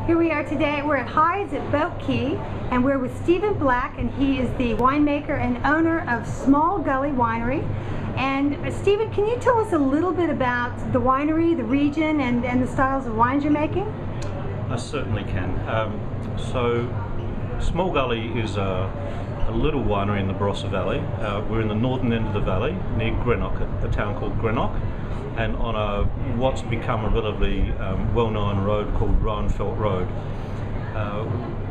Here we are today. We're at Hyde's at Boat Key, and we're with Stephen Black, and he is the winemaker and owner of Small Gully Winery. And Stephen, can you tell us a little bit about the winery, the region, and the styles of wines you're making? I certainly can. So Small Gully is a little winery in the Barossa Valley. We're in the northern end of the valley, near Greenock, a town called Greenock, and on what's become a relatively well-known road called Rowanfelt Road.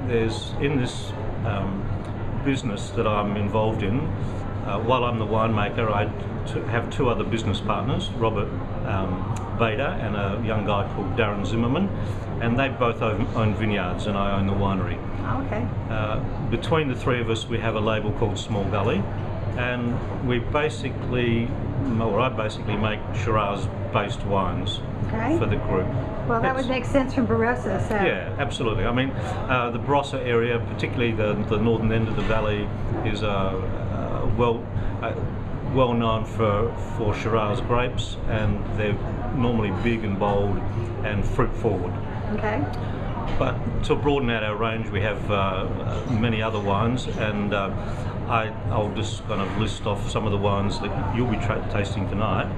There's in this business that I'm involved in, while I'm the winemaker, I have two other business partners, Robert Vader and a young guy called Darren Zimmerman, and they both own vineyards and I own the winery. Okay. Between the three of us we have a label called Small Gully, and we basically, or I basically make Shiraz-based wines for the group. Well, that would make sense from Barossa. So. Yeah, absolutely. I mean, the Barossa area, particularly the northern end of the valley, is well known for Shiraz grapes, and they're normally big and bold and fruit forward. Okay. But to broaden out our range, we have many other wines, and I'll just kind of list off some of the wines that you'll be tasting tonight.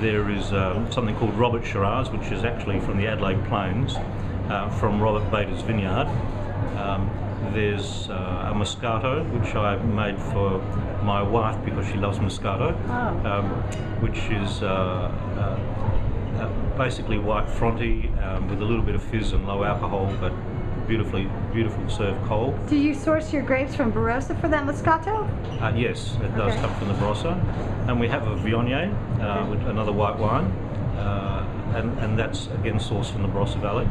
There is something called Robert Shiraz, which is actually from the Adelaide Plains, from Robert Bader's vineyard. There's a Moscato, which I made for my wife because she loves Moscato, which is basically white Fronty with a little bit of fizz and low alcohol, but beautiful served cold. Do you source your grapes from Barossa for that Moscato? Yes, it does come from the Barossa. And we have a Viognier, another white wine, and that's again sourced from the Barossa Valley.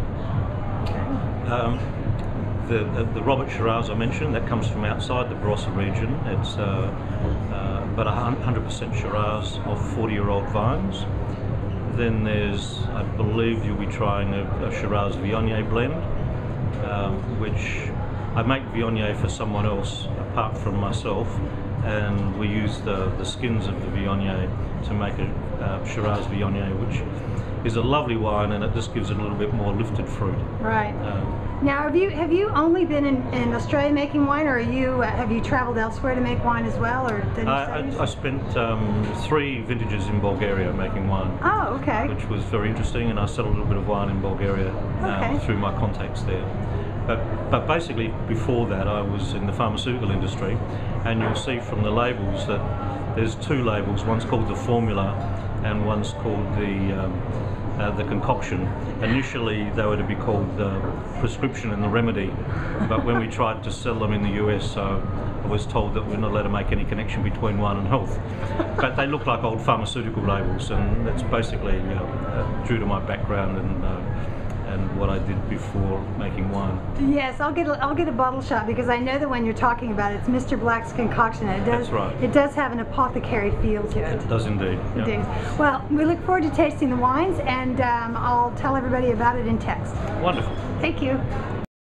The Robert Shiraz I mentioned, that comes from outside the Barossa region. It's about 100% Shiraz of 40-year-old vines. Then there's, I believe you'll be trying a Shiraz Viognier blend, which I make Viognier for someone else apart from myself, and we use the skins of the Viognier to make a Shiraz Viognier, which is a lovely wine, and it just gives it a little bit more lifted fruit. Right. Now, have you only been in Australia making wine, or have you traveled elsewhere to make wine as well, or did you I spent 3 vintages in Bulgaria making wine. Oh, okay. Which was very interesting, and I sell a little bit of wine in Bulgaria through my contacts there. But basically, before that, I was in the pharmaceutical industry, and you'll see from the labels that there's 2 labels. One's called the formula, and one's called the concoction. Initially they were to be called the prescription and the remedy, but when we tried to sell them in the US, I was told that we're not allowed to make any connection between wine and health. But they look like old pharmaceutical labels, and that's basically due to my background and what I did before making wine. Yes, I'll get a bottle shot, because I know that when you're talking about it, it's Mr. Black's concoction. And That's right. It does have an apothecary feel to it. It does indeed. Yeah. Indeed. Well, we look forward to tasting the wines, and I'll tell everybody about it in text. Wonderful. Thank you.